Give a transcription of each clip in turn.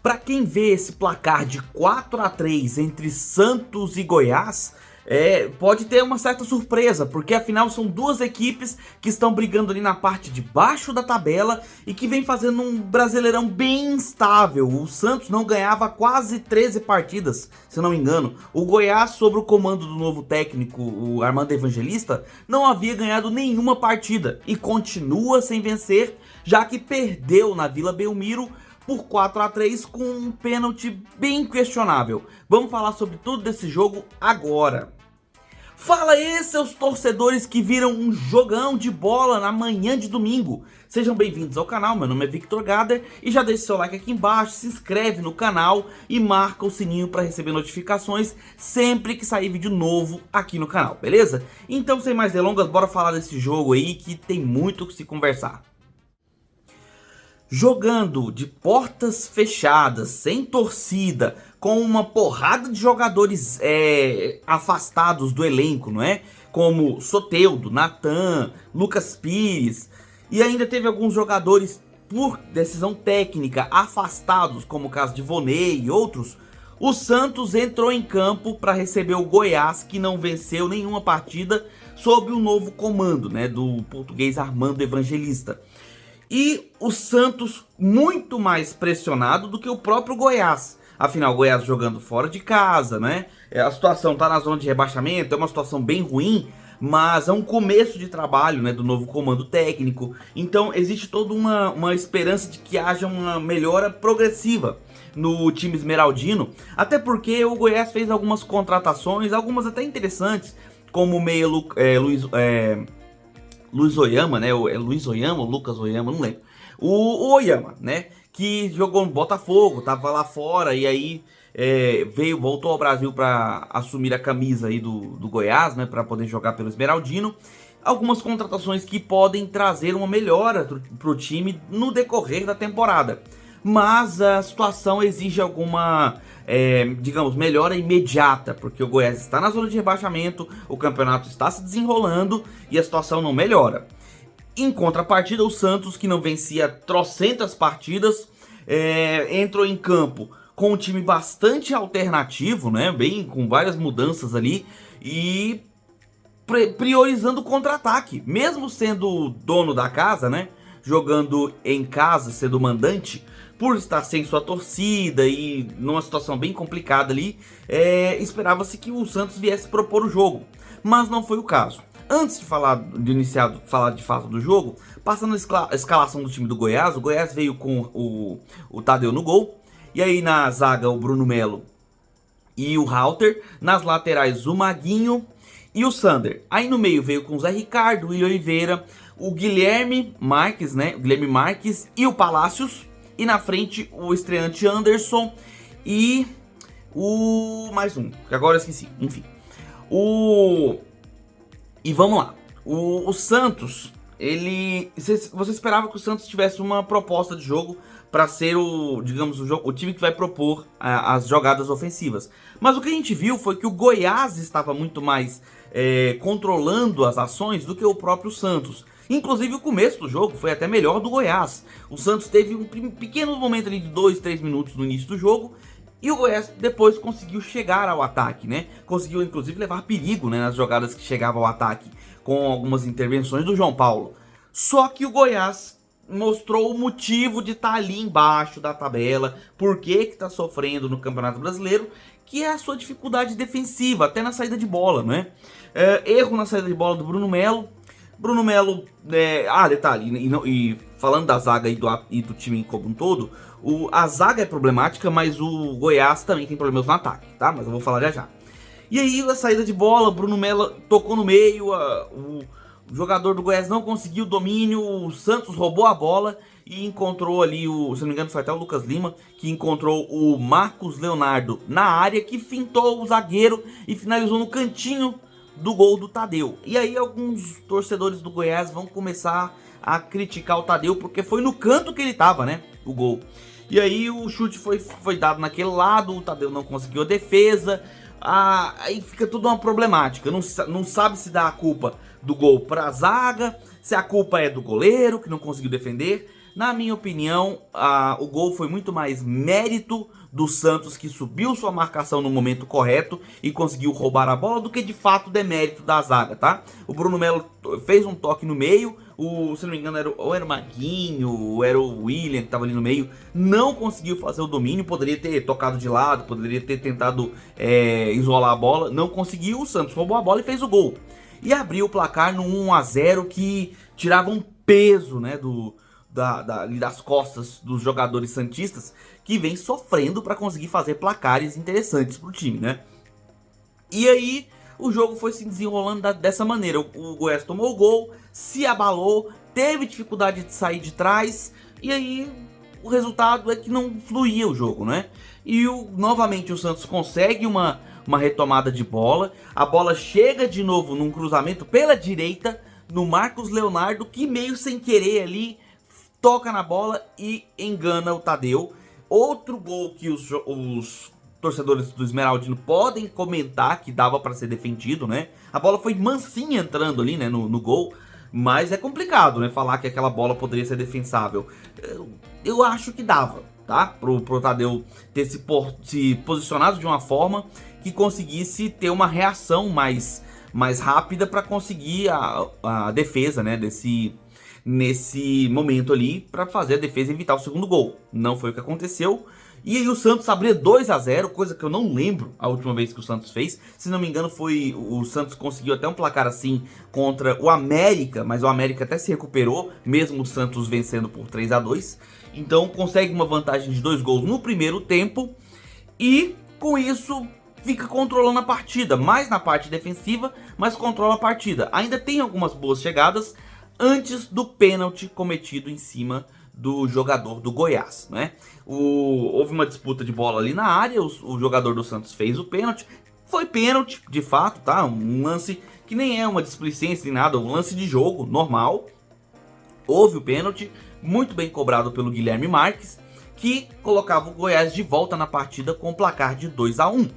Para quem vê esse placar de 4-3 entre Santos e Goiás, pode ter uma certa surpresa, porque afinal são duas equipes que estão brigando ali na parte de baixo da tabela e que vem fazendo um Brasileirão bem instável. O Santos não ganhava quase 13 partidas, se não me engano. O Goiás, sob o comando do novo técnico, o Armando Evangelista, não havia ganhado nenhuma partida e continua sem vencer, já que perdeu na Vila Belmiro por 4-3 com um pênalti bem questionável. Vamos falar sobre tudo desse jogo agora. Fala aí, seus torcedores que viram um jogão de bola na manhã de domingo. Sejam bem-vindos ao canal, meu nome é Victor Gader e já deixa seu like aqui embaixo, se inscreve no canal e marca o sininho para receber notificações sempre que sair vídeo novo aqui no canal, beleza? Então, sem mais delongas, bora falar desse jogo aí que tem muito o que se conversar. Jogando de portas fechadas, sem torcida, com uma porrada de jogadores afastados do elenco, não é? Como Soteldo, Natan, Lucas Pires, e ainda teve alguns jogadores por decisão técnica afastados, como o caso de Voney e outros. O Santos entrou em campo para receber o Goiás, que não venceu nenhuma partida sob o novo comando, né, do português Armando Evangelista. E o Santos muito mais pressionado do que o próprio Goiás. Afinal, o Goiás jogando fora de casa, né? A situação tá na zona de rebaixamento, é uma situação bem ruim, mas é um começo de trabalho, né, do novo comando técnico. Então existe toda uma esperança de que haja uma melhora progressiva no time esmeraldino. Até porque o Goiás fez algumas contratações, algumas até interessantes, como o meia Luiz Oyama, né? É Luiz Oyama ou Lucas Oyama, não lembro. O Oyama, né? Que jogou no Botafogo, tava lá fora e aí voltou ao Brasil para assumir a camisa aí do Goiás, né? Para poder jogar pelo Esmeraldino. Algumas contratações que podem trazer uma melhora para o time no decorrer da temporada. Mas a situação exige alguma, digamos, melhora imediata, porque o Goiás está na zona de rebaixamento, o campeonato está se desenrolando e a situação não melhora. Em contrapartida, o Santos, que não vencia trocentas partidas, entrou em campo com um time bastante alternativo, né, bem com várias mudanças ali e priorizando o contra-ataque, mesmo sendo dono da casa, né, jogando em casa, sendo mandante. Por estar sem sua torcida e numa situação bem complicada ali, esperava-se que o Santos viesse propor o jogo, mas não foi o caso. Antes de falar de fato do jogo, passando a escalação do time do Goiás, o Goiás veio com o Tadeu no gol, e aí na zaga o Bruno Melo e o Halter, nas laterais o Maguinho e o Sander. Aí no meio veio com o Zé Ricardo, o William Oliveira, o Guilherme Marques, né? O Guilherme Marques e o Palácios. E na frente o estreante Anderson e o mais um, que agora eu esqueci, enfim. E vamos lá. O Santos, você esperava que o Santos tivesse uma proposta de jogo para ser digamos, o time que vai propor as jogadas ofensivas. Mas o que a gente viu foi que o Goiás estava muito mais controlando as ações do que o próprio Santos. Inclusive o começo do jogo foi até melhor do Goiás. O Santos teve um pequeno momento ali de 2-3 minutos no início do jogo. E o Goiás depois conseguiu chegar ao ataque, né? Conseguiu inclusive levar perigo, né, nas jogadas que chegavam ao ataque, com algumas intervenções do João Paulo. Só que o Goiás mostrou o motivo de estar ali embaixo da tabela, por que está sofrendo no Campeonato Brasileiro, que é a sua dificuldade defensiva, até na saída de bola, né? Erro na saída de bola do Bruno Melo. Bruno Melo, detalhe, e falando da zaga e do time como um todo, a zaga é problemática, mas o Goiás também tem problemas no ataque, tá? Mas eu vou falar já. E aí a saída de bola, Bruno Melo tocou no meio, o jogador do Goiás não conseguiu o domínio, o Santos roubou a bola e encontrou ali, se não me engano foi até o Lucas Lima, que encontrou o Marcos Leonardo na área, que fintou o zagueiro e finalizou no cantinho do gol do Tadeu. E aí alguns torcedores do Goiás vão começar a criticar o Tadeu, porque foi no canto que ele tava, né, o gol. E aí o chute foi dado naquele lado, o Tadeu não conseguiu a defesa, aí fica tudo uma problemática, não sabe se dá a culpa do gol pra zaga, se a culpa é do goleiro que não conseguiu defender. Na minha opinião, o gol foi muito mais mérito do Santos, que subiu sua marcação no momento correto e conseguiu roubar a bola, do que de fato demérito da zaga, tá? O Bruno Melo fez um toque no meio, se não me engano ou era o Maguinho, ou era o William que estava ali no meio, não conseguiu fazer o domínio, poderia ter tocado de lado, poderia ter tentado isolar a bola, não conseguiu, o Santos roubou a bola e fez o gol. E abriu o placar no 1 a 0 que tirava um peso, né, das costas dos jogadores santistas, que vem sofrendo para conseguir fazer placares interessantes pro time, né? E aí o jogo foi se desenrolando dessa maneira. O Goiás tomou o gol, se abalou, teve dificuldade de sair de trás, e aí o resultado é que não fluía o jogo, né? E novamente o Santos consegue uma retomada de bola, a bola chega de novo num cruzamento pela direita, no Marcos Leonardo, que meio sem querer ali toca na bola e engana o Tadeu. Outro gol que os torcedores do Esmeraldino podem comentar que dava para ser defendido, né? A bola foi mansinha entrando ali, né, no gol, mas é complicado, né, falar que aquela bola poderia ser defensável. Eu acho que dava, tá? Pro Tadeu ter se posicionado de uma forma que conseguisse ter uma reação mais rápida para conseguir a defesa, né, nesse momento ali, para fazer a defesa evitar o segundo gol. Não foi o que aconteceu. E aí o Santos abria 2 a 0, coisa que eu não lembro a última vez que o Santos fez. Se não me engano, o Santos conseguiu até um placar assim contra o América, mas o América até se recuperou, mesmo o Santos vencendo por 3 a 2. Então consegue uma vantagem de 2 gols no primeiro tempo e com isso fica controlando a partida, mais na parte defensiva, mas controla a partida. Ainda tem algumas boas chegadas antes do pênalti cometido em cima do jogador do Goiás, né? Houve uma disputa de bola ali na área, o jogador do Santos fez o pênalti, foi pênalti de fato, tá? Um lance que nem é uma displicência nem nada, um lance de jogo normal. Houve o pênalti, muito bem cobrado pelo Guilherme Marques, que colocava o Goiás de volta na partida com o placar de 2 a 1.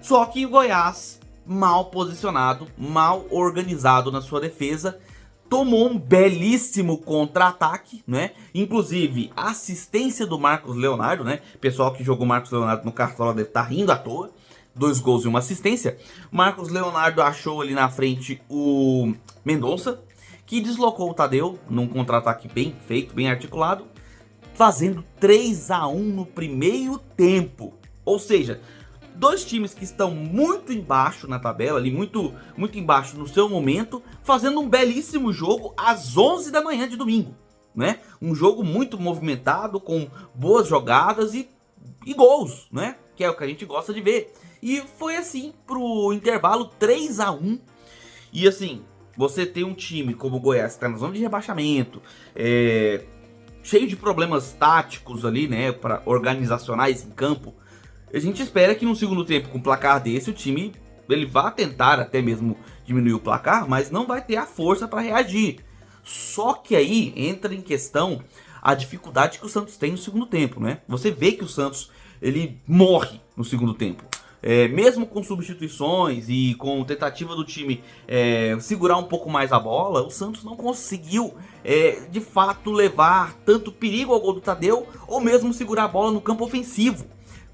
Só que o Goiás, mal posicionado, mal organizado na sua defesa, tomou um belíssimo contra-ataque, né? Inclusive, assistência do Marcos Leonardo, né? Pessoal que jogou Marcos Leonardo no Cartola deve estar rindo à toa. 2 gols e uma assistência. Marcos Leonardo achou ali na frente o Mendonça, que deslocou o Tadeu num contra-ataque bem feito, bem articulado, fazendo 3 a 1 no primeiro tempo. Ou seja, dois times que estão muito embaixo na tabela, ali muito embaixo no seu momento, fazendo um belíssimo jogo às 11 da manhã de domingo, né? Um jogo muito movimentado, com boas jogadas e gols, né? Que é o que a gente gosta de ver. E foi assim pro intervalo, 3 a 1. E assim, você tem um time como o Goiás, que está na zona de rebaixamento, cheio de problemas táticos ali, né? Organizacionais em campo. A gente espera que no segundo tempo, com um placar desse, o time ele vá tentar até mesmo diminuir o placar, mas não vai ter a força para reagir. Só que aí entra em questão a dificuldade que o Santos tem no segundo tempo, né? Você vê que o Santos ele morre no segundo tempo. Mesmo com substituições e com tentativa do time segurar um pouco mais a bola, o Santos não conseguiu de fato levar tanto perigo ao gol do Tadeu, ou mesmo segurar a bola no campo ofensivo.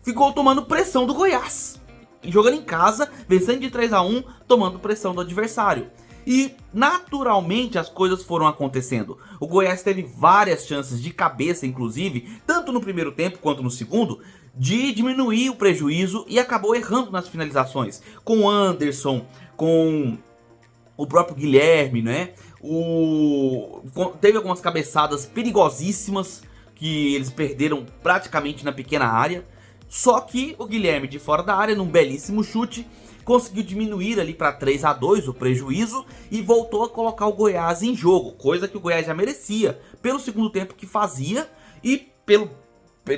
Ficou tomando pressão do Goiás, jogando em casa, vencendo de 3 a 1, tomando pressão do adversário. E naturalmente as coisas foram acontecendo. O Goiás teve várias chances de cabeça, inclusive, tanto no primeiro tempo quanto no segundo, de diminuir o prejuízo, e acabou errando nas finalizações. Com o Anderson, com o próprio Guilherme, né? Teve algumas cabeçadas perigosíssimas que eles perderam praticamente na pequena área. Só que o Guilherme, de fora da área, num belíssimo chute, conseguiu diminuir ali para 3 a 2 o prejuízo e voltou a colocar o Goiás em jogo, coisa que o Goiás já merecia pelo segundo tempo que fazia e pelo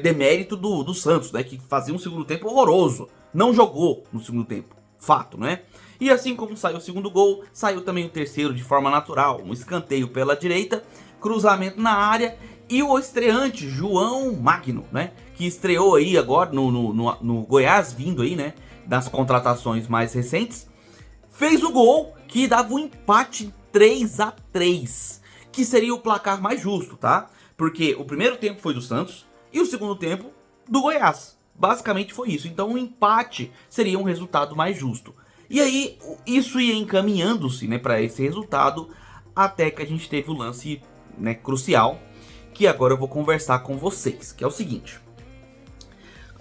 demérito do Santos, né, que fazia um segundo tempo horroroso, não jogou no segundo tempo, fato, né? E assim como saiu o segundo gol, saiu também o terceiro de forma natural, um escanteio pela direita, cruzamento na área. E o estreante, João Magno, né? Que estreou aí agora no Goiás, vindo aí, né? Das contratações mais recentes. Fez o gol que dava um empate 3 a 3, que seria o placar mais justo, tá? Porque o primeiro tempo foi do Santos e o segundo tempo do Goiás. Basicamente foi isso. Então um empate seria um resultado mais justo. E aí isso ia encaminhando-se, né, para esse resultado, até que a gente teve o lance, né, crucial, que agora eu vou conversar com vocês, que é o seguinte.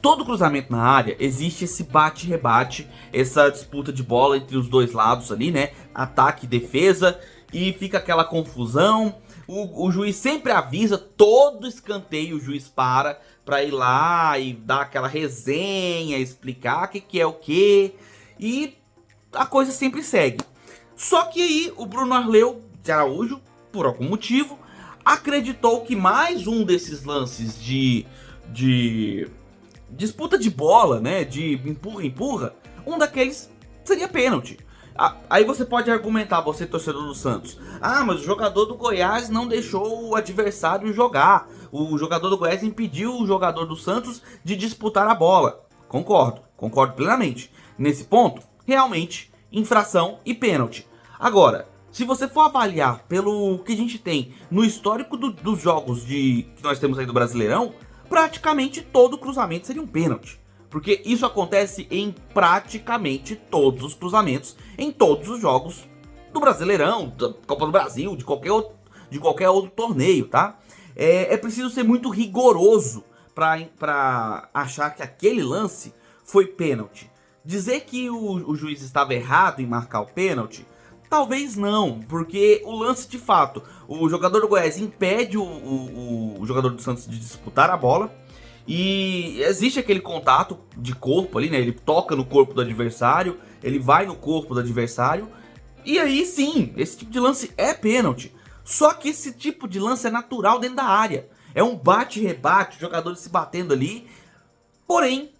Todo cruzamento na área existe esse bate-rebate, essa disputa de bola entre os dois lados ali, né? Ataque e defesa, e fica aquela confusão. O juiz sempre avisa, todo escanteio o juiz para ir lá e dar aquela resenha, explicar o que é o que, e a coisa sempre segue. Só que aí o Bruno Arleu de Araújo, por algum motivo, acreditou que mais um desses lances de disputa de bola, né, de empurra, um daqueles seria pênalti. Aí você pode argumentar, você torcedor do Santos, mas o jogador do Goiás não deixou o adversário jogar, o jogador do Goiás impediu o jogador do Santos de disputar a bola. Concordo plenamente. Nesse ponto, realmente, infração e pênalti. Agora, se você for avaliar pelo que a gente tem no histórico dos jogos que nós temos aí do Brasileirão, praticamente todo cruzamento seria um pênalti. Porque isso acontece em praticamente todos os cruzamentos, em todos os jogos do Brasileirão, da Copa do Brasil, de qualquer outro torneio, tá? É preciso ser muito rigoroso para achar que aquele lance foi pênalti. Dizer que o juiz estava errado em marcar o pênalti, talvez não, porque o lance de fato, o jogador do Goiás impede o jogador do Santos de disputar a bola, e existe aquele contato de corpo ali, né? Ele toca no corpo do adversário, ele vai no corpo do adversário, e aí sim, esse tipo de lance é pênalti. Só que esse tipo de lance é natural dentro da área, é um bate-rebate, jogadores se batendo ali, porém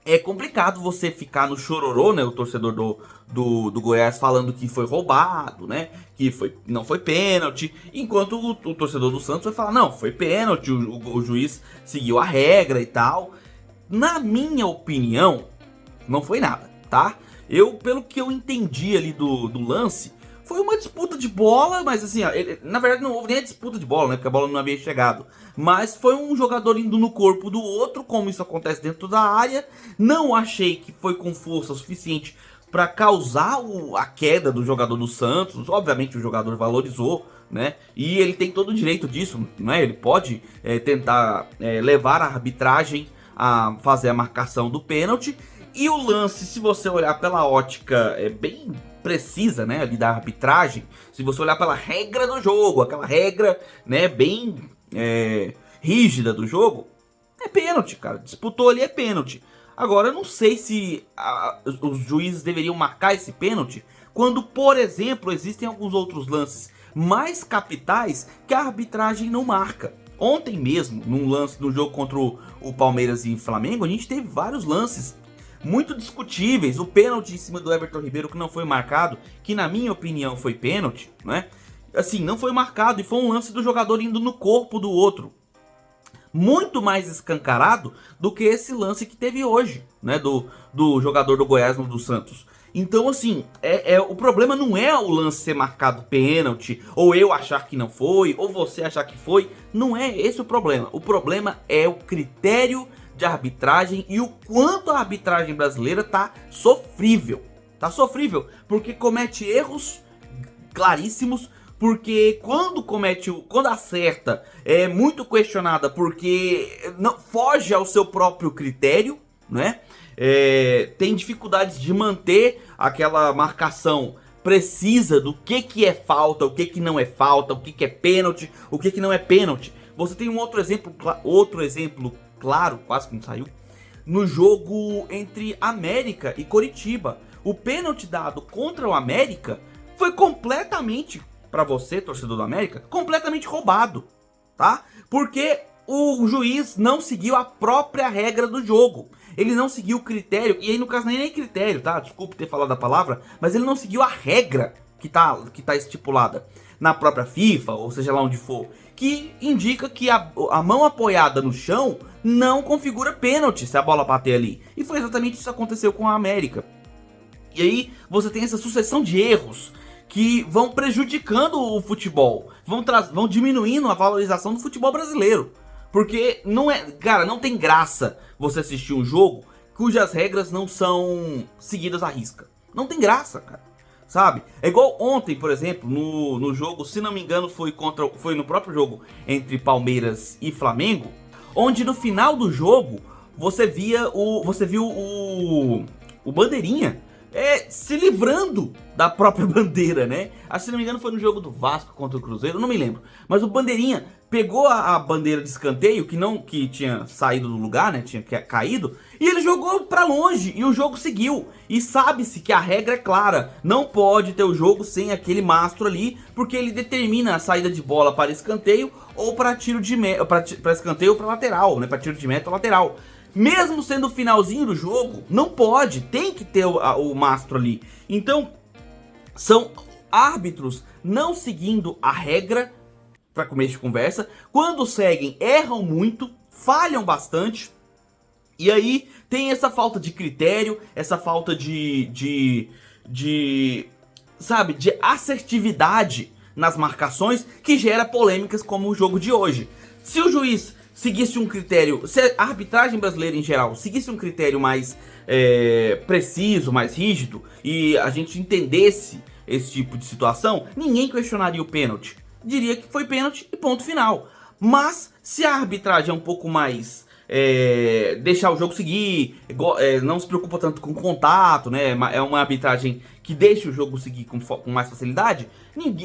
é complicado você ficar no chororô, né? O torcedor do Goiás falando que foi roubado, né? Que não foi pênalti. Enquanto o torcedor do Santos vai falar, não, foi pênalti, o juiz seguiu a regra e tal. Na minha opinião, não foi nada, tá? Pelo que eu entendi ali do lance, foi uma disputa de bola, mas assim, na verdade não houve nem a disputa de bola, né? Porque a bola não havia chegado. Mas foi um jogador indo no corpo do outro, como isso acontece dentro da área. Não achei que foi com força suficiente para causar a queda do jogador do Santos. Obviamente o jogador valorizou, né? E ele tem todo o direito disso, né? Ele pode tentar levar a arbitragem a fazer a marcação do pênalti. E o lance, se você olhar pela ótica bem precisa, né, ali da arbitragem, se você olhar pela regra do jogo, aquela regra, né, bem rígida do jogo, é pênalti, cara. Disputou ali, é pênalti. Agora, eu não sei se os juízes deveriam marcar esse pênalti quando, por exemplo, existem alguns outros lances mais capitais que a arbitragem não marca. Ontem mesmo, num lance no jogo contra o Palmeiras e Flamengo, a gente teve vários lances muito discutíveis. O pênalti em cima do Everton Ribeiro que não foi marcado, que na minha opinião foi pênalti, né? Assim, não foi marcado e foi um lance do jogador indo no corpo do outro. Muito mais escancarado do que esse lance que teve hoje, né? Do jogador do Goiás no do Santos. Então, assim, o problema não é o lance ser marcado pênalti, ou eu achar que não foi, ou você achar que foi. Não é esse o problema. O problema é o critério de arbitragem e o quanto a arbitragem brasileira tá sofrível. Tá sofrível porque comete erros claríssimos, porque quando acerta é muito questionada porque não foge ao seu próprio critério, né? Tem dificuldades de manter aquela marcação precisa do que é falta, o que não é falta, o que é pênalti, o que não é pênalti. Você tem um outro exemplo claro, quase que não saiu, no jogo entre América e Coritiba. O pênalti dado contra o América foi completamente, para você, torcedor do América, completamente roubado, tá? Porque o juiz não seguiu a própria regra do jogo. Ele não seguiu o critério, e aí no caso nem critério, tá? Desculpe ter falado a palavra, mas ele não seguiu a regra que tá estipulada na própria FIFA, ou seja lá onde for, que indica que a mão apoiada no chão não configura pênalti se a bola bater ali. E foi exatamente isso que aconteceu com a América. E aí você tem essa sucessão de erros que vão prejudicando o futebol, vão diminuindo a valorização do futebol brasileiro. Porque não é, cara, não tem graça você assistir um jogo cujas regras não são seguidas à risca. Não tem graça, cara. Sabe? É igual ontem, por exemplo, no jogo, se não me engano, foi no próprio jogo entre Palmeiras e Flamengo, onde no final do jogo você viu o Bandeirinha se livrando da própria bandeira, né? Se não me engano foi no jogo do Vasco contra o Cruzeiro, não me lembro. Mas o Bandeirinha pegou a bandeira de escanteio, que tinha saído do lugar, né? Tinha caído, e ele jogou pra longe, e o jogo seguiu. E sabe-se que a regra é clara, não pode ter o jogo sem aquele mastro ali, porque ele determina a saída de bola para escanteio, ou para tiro de para escanteio ou para lateral, né? Para tiro de meta ou lateral. Mesmo sendo o finalzinho do jogo, não pode, tem que ter o mastro ali. Então, são árbitros não seguindo a regra, para começo de conversa. Quando seguem, erram muito, falham bastante. E aí tem essa falta de critério, essa falta de assertividade nas marcações, que gera polêmicas como o jogo de hoje. Se o juiz seguisse um critério, se a arbitragem brasileira em geral seguisse um critério mais preciso, mais rígido, e a gente entendesse esse tipo de situação, ninguém questionaria o pênalti. Diria que foi pênalti e ponto final. Mas se a arbitragem é um pouco mais deixar o jogo seguir, não se preocupa tanto com contato, né? É uma arbitragem que deixa o jogo seguir com mais facilidade,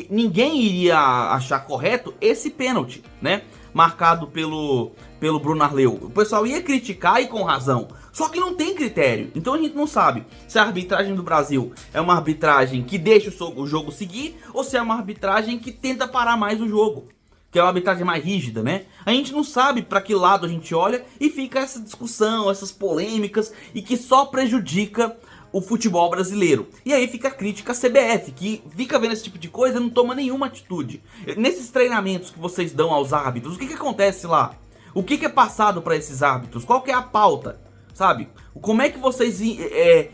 ninguém iria achar correto esse pênalti, né? Marcado pelo Bruno Arleu. O pessoal ia criticar e com razão. Só que não tem critério. Então a gente não sabe se a arbitragem do Brasil é uma arbitragem que deixa o jogo seguir, ou se é uma arbitragem que tenta parar mais o jogo, que é uma arbitragem mais rígida, né? A gente não sabe para que lado a gente olha e fica essa discussão, essas polêmicas, e que só prejudica o futebol brasileiro. E aí fica a crítica à CBF, que fica vendo esse tipo de coisa e não toma nenhuma atitude. Nesses treinamentos que vocês dão aos árbitros, o que acontece lá? O que é passado para esses árbitros? Qual que é a pauta? Sabe? Como é que vocês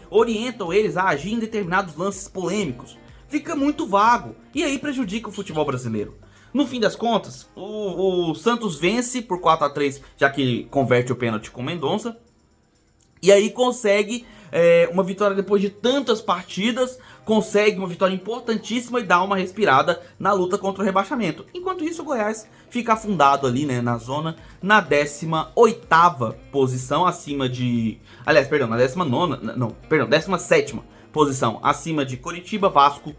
orientam eles a agir em determinados lances polêmicos? Fica muito vago. E aí prejudica o futebol brasileiro. No fim das contas, o Santos vence por 4-3, já que converte o pênalti com o Mendonça. E aí consegue uma vitória depois de tantas partidas, consegue uma vitória importantíssima e dá uma respirada na luta contra o rebaixamento. Enquanto isso, o Goiás fica afundado ali, né, na zona, na 18ª posição, acima de... Aliás, perdão, na 17ª posição, acima de Coritiba, Vasco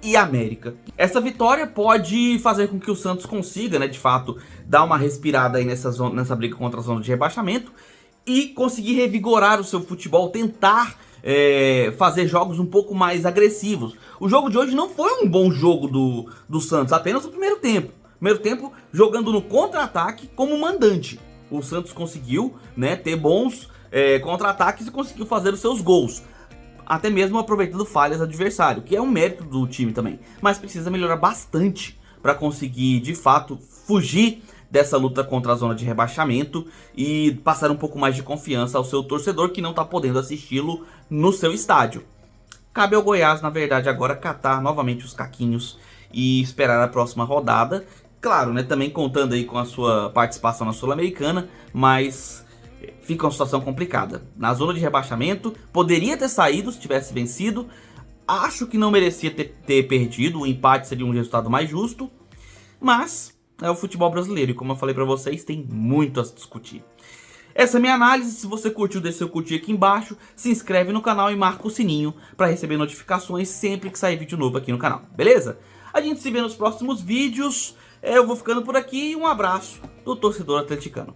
e América. Essa vitória pode fazer com que o Santos consiga, né, de fato, dar uma respirada aí nessa briga contra a zona de rebaixamento e conseguir revigorar o seu futebol, tentar fazer jogos um pouco mais agressivos. O jogo de hoje não foi um bom jogo do Santos, apenas o primeiro tempo. Primeiro tempo jogando no contra-ataque como mandante. O Santos conseguiu, né, ter bons contra-ataques e conseguiu fazer os seus gols. Até mesmo aproveitando falhas do adversário, que é um mérito do time também. Mas precisa melhorar bastante para conseguir, de fato, fugir dessa luta contra a zona de rebaixamento e passar um pouco mais de confiança ao seu torcedor, que não está podendo assisti-lo no seu estádio. Cabe ao Goiás, na verdade, agora catar novamente os caquinhos e esperar a próxima rodada. Claro, né, também contando aí com a sua participação na Sul-Americana, mas fica uma situação complicada. Na zona de rebaixamento, poderia ter saído se tivesse vencido. Acho que não merecia ter perdido, o empate seria um resultado mais justo, mas é o futebol brasileiro e, como eu falei pra vocês, tem muito a se discutir. Essa é a minha análise. Se você curtiu, deixa seu curtir aqui embaixo, se inscreve no canal e marca o sininho para receber notificações sempre que sair vídeo novo aqui no canal, beleza? A gente se vê nos próximos vídeos, eu vou ficando por aqui e um abraço do torcedor atleticano.